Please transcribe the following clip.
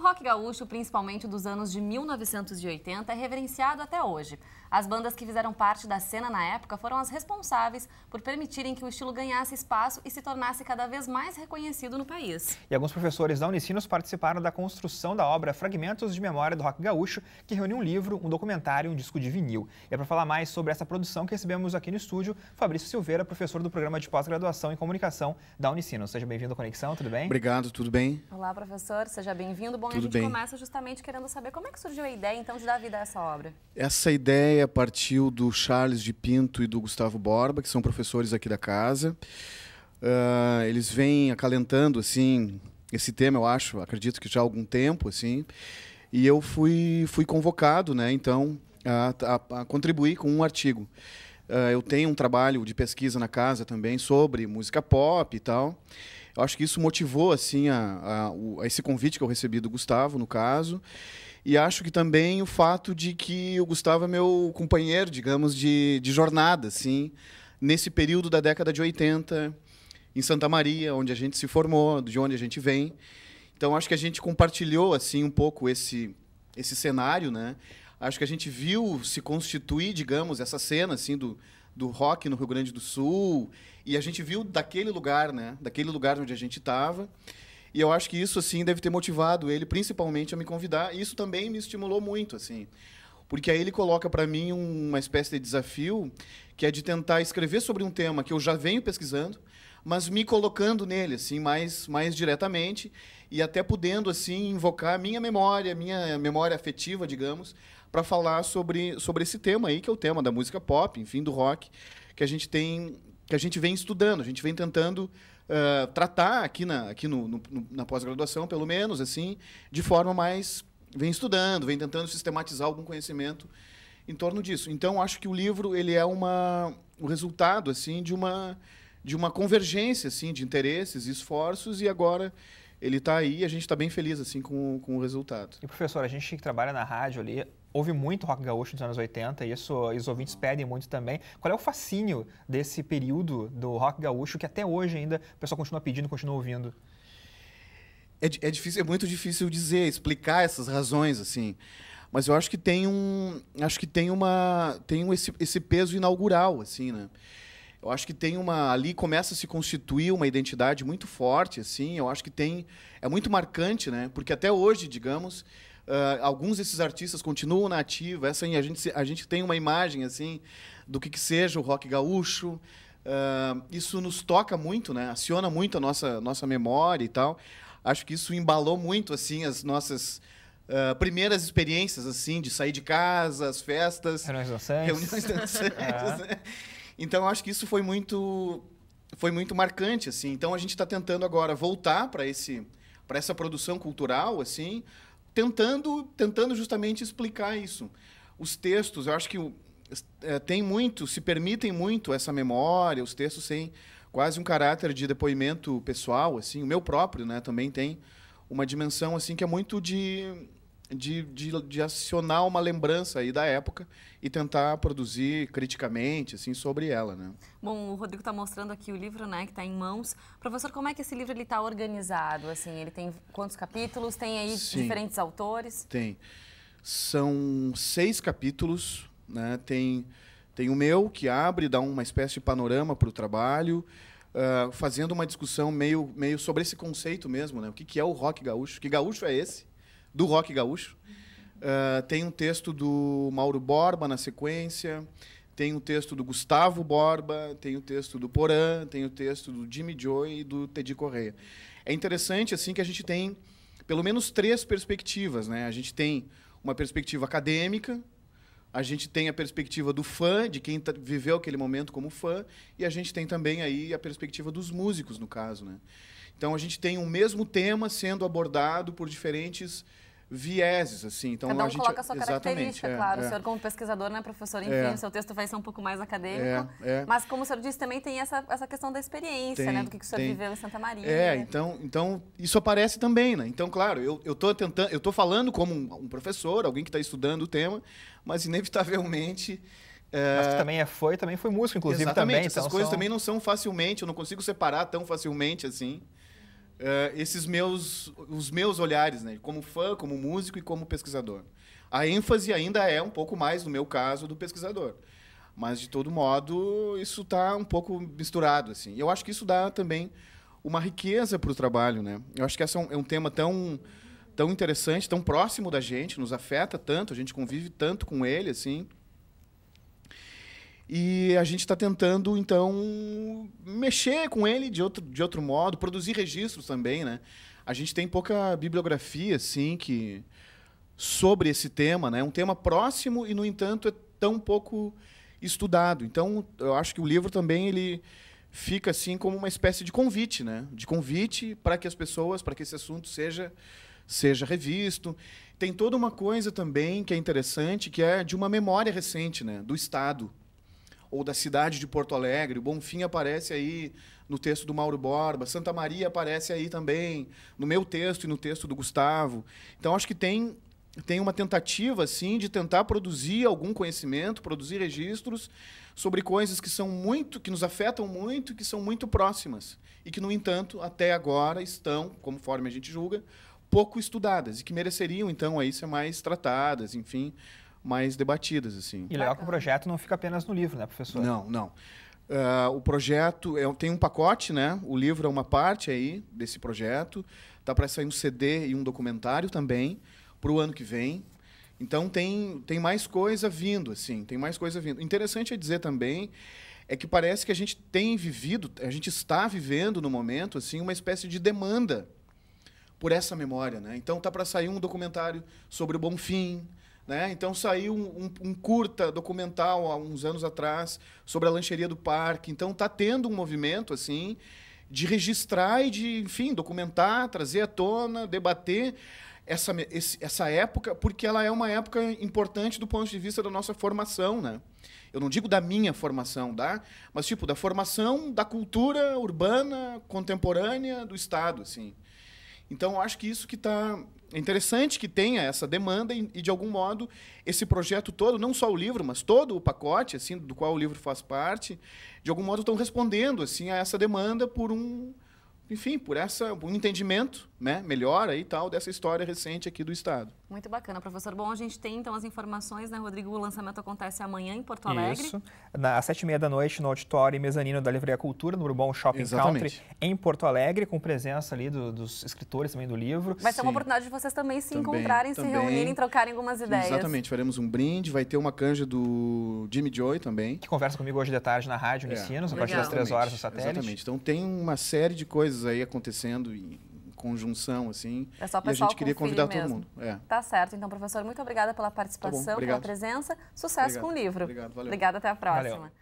rock gaúcho, principalmente dos anos de 1980, é reverenciado até hoje. As bandas que fizeram parte da cena na época foram as responsáveis por permitirem que o estilo ganhasse espaço e se tornasse cada vez mais reconhecido no país. E alguns professores da Unicinos participaram da construção da obra Fragmentos de Memória do Rock Gaúcho, que reúne um livro, um documentário e um disco de vinil. E é para falar mais sobre essa produção que recebemos aqui no estúdio, Fabrício Silveira, professor do programa de pós-graduação em comunicação da Unicinos. Seja bem-vindo à Conexão, tudo bem? Obrigado, tudo bem? Olá, professor, seja bem-vindo. Bom, Tudo a gente bem. começa justamente querendo saber como é que surgiu a ideia, então, de dar vida a essa obra. Essa ideia partiu do Charles de Pinto e do Gustavo Borba, que são professores aqui da casa. Eles vêm acalentando assim esse tema, eu acho, acredito que já há algum tempo, assim. E eu fui convocado, né, então, a contribuir com um artigo. Eu tenho um trabalho de pesquisa na casa também sobre música pop e tal. Eu acho que isso motivou assim a esse convite que eu recebi do Gustavo, no caso. E acho que também o fato de que o Gustavo é meu companheiro, digamos, de jornada, assim, nesse período da década de 80, em Santa Maria, onde a gente se formou, de onde a gente vem. Então, acho que a gente compartilhou assim um pouco esse cenário, né? Acho que a gente viu se constituir, digamos, essa cena assim do rock no Rio Grande do Sul, e a gente viu daquele lugar, né? Daquele lugar onde a gente estava. E eu acho que isso assim deve ter motivado ele principalmente a me convidar. E isso também me estimulou muito, assim, porque aí ele coloca para mim uma espécie de desafio, que é de tentar escrever sobre um tema que eu já venho pesquisando, mas me colocando nele assim mais diretamente e até podendo assim invocar minha memória afetiva, digamos, para falar sobre esse tema aí, que é o tema da música pop, enfim, do rock, que a gente vem estudando, a gente vem tentando tratar aqui na pós-graduação, pelo menos, assim, de forma mais... Vem estudando, vem tentando sistematizar algum conhecimento em torno disso. Então, acho que o livro ele é o resultado assim, de uma convergência assim, de interesses e esforços, e agora ele está aí e a gente está bem feliz assim, com o resultado. E, professor, a gente que trabalha na rádio ali, ouve muito rock gaúcho nos anos 80, e os ouvintes pedem muito também. Qual é o fascínio desse período do rock gaúcho que até hoje ainda o pessoal continua pedindo, continua ouvindo? É muito difícil dizer, explicar essas razões, assim. Mas eu acho que tem esse peso inaugural, assim, né? Eu acho que ali começa a se constituir uma identidade muito forte, assim. Eu acho que é muito marcante, né? Porque até hoje, digamos, alguns desses artistas continuam na ativa. A gente tem uma imagem assim do que seja o rock gaúcho. Isso nos toca muito, né? Aciona muito a nossa memória e tal. Acho que isso embalou muito assim as nossas primeiras experiências assim de sair de casa, as festas, reuniões dançantes. Né? Então acho que isso foi muito marcante, assim. Então a gente está tentando agora voltar para essa produção cultural, assim, tentando justamente explicar isso. Os textos, eu acho que se permitem muito essa memória. Os textos têm quase um caráter de depoimento pessoal, assim. O meu próprio, né, também tem uma dimensão assim que é muito de acionar uma lembrança aí da época e tentar produzir criticamente assim sobre ela, né? Bom, o Rodrigo está mostrando aqui o livro, né, que está em mãos. Professor, como é que esse livro está organizado? Assim, ele tem quantos capítulos? Tem aí diferentes autores? Tem. São 6 capítulos, né? Tem o meu, que abre, dá uma espécie de panorama para o trabalho, fazendo uma discussão meio sobre esse conceito mesmo, né? O que é o rock gaúcho? Que gaúcho é esse? Do rock gaúcho. Tem um texto do Mauro Borba na sequência, tem um texto do Gustavo Borba, tem o texto do Porã, tem o texto do Jimmy Joy e do Teddy Correia. É interessante assim que a gente tem pelo menos 3 perspectivas, né? A gente tem uma perspectiva acadêmica, a gente tem a perspectiva do fã, de quem viveu aquele momento como fã, e a gente tem também aí a perspectiva dos músicos, no caso, né? Então a gente tem o mesmo tema sendo abordado por diferentes vieses, assim. Então, cada um coloca a sua característica, claro. O É. senhor, como pesquisador, né, professor, enfim, o seu texto vai ser um pouco mais acadêmico. Mas, como o senhor disse, também tem essa questão da experiência, né, do que o senhor viveu em Santa Maria. Então isso aparece também, né? Então, claro, eu tô falando como um professor, alguém que está estudando o tema, mas inevitavelmente... Mas que também é fã e também foi músico, inclusive. Exatamente, também. essas coisas também não são facilmente, eu não consigo separar tão facilmente assim. os meus olhares, né? Como fã, como músico e como pesquisador. A ênfase ainda é um pouco mais, no meu caso, do pesquisador. Mas, de todo modo, isso está um pouco misturado, assim. Eu acho que isso dá também uma riqueza para o trabalho, né? Eu acho que esse é um tema tão interessante, tão próximo da gente, nos afeta tanto, a gente convive tanto com ele, assim. E a gente está tentando, então, mexer com ele de outro modo, produzir registros também, né? A gente tem pouca bibliografia, assim, sobre esse tema, né? É um tema próximo e, no entanto, é tão pouco estudado. Então, eu acho que o livro também ele fica assim como uma espécie de convite, né? De convite para que as pessoas, para que esse assunto seja revisto. Tem toda uma coisa também que é interessante, que é de uma memória recente, né? Do Estado ou da cidade de Porto Alegre. O Bonfim aparece aí no texto do Mauro Borba, Santa Maria aparece aí também no meu texto e no texto do Gustavo. Então, acho que tem uma tentativa assim de tentar produzir algum conhecimento, produzir registros sobre coisas que nos afetam muito, que são muito próximas e que, no entanto, até agora estão, conforme a gente julga, pouco estudadas e que mereceriam então aí ser mais tratadas, enfim, mais debatidas assim. E legal que o projeto não fica apenas no livro, né, professor? Não. O projeto tem um pacote, né? O livro é uma parte aí desse projeto. Tá para sair um CD e um documentário também para o ano que vem. Então, tem mais coisa vindo, assim, tem mais coisa vindo. Interessante é dizer também é que parece que a gente está vivendo no momento, assim, uma espécie de demanda por essa memória, né? Então, tá para sair um documentário sobre o Bonfim, né? Então, saiu um curta documental há uns anos atrás sobre a lancheria do parque. Então, tá tendo um movimento, assim, de registrar e de, enfim, documentar, trazer à tona, debater essa época, porque ela é uma época importante do ponto de vista da nossa formação, né? Eu não digo da minha formação, mas tipo da formação da cultura urbana contemporânea do Estado, assim. Então, eu acho que isso que é interessante que tenha essa demanda e, de algum modo, esse projeto todo, não só o livro, mas todo o pacote, assim, do qual o livro faz parte, de algum modo estão respondendo, assim, a essa demanda por um entendimento, né, melhor aí, tal, dessa história recente aqui do Estado. Muito bacana, professor. Bom, a gente tem então as informações, né, Rodrigo? O lançamento acontece amanhã em Porto Alegre. Isso, às 7h30 no auditório e mezanino da Livraria Cultura, no Urbão Shopping Country, em Porto Alegre, com presença ali dos escritores também do livro. Vai ser uma oportunidade de vocês também se encontrarem, se reunirem, trocarem algumas ideias. Exatamente, faremos um brinde, vai ter uma canja do Jimmy Joy também. Que conversa comigo hoje de tarde na Rádio Unicinos, a partir das 3 horas no satélite. Exatamente, então tem uma série de coisas aí acontecendo em conjunção, assim, é só e a gente queria convidar todo mundo. Tá certo. Então, professor, muito obrigada pela participação, pela presença. Sucesso com o livro. Obrigado, valeu. Obrigada, até a próxima. Valeu.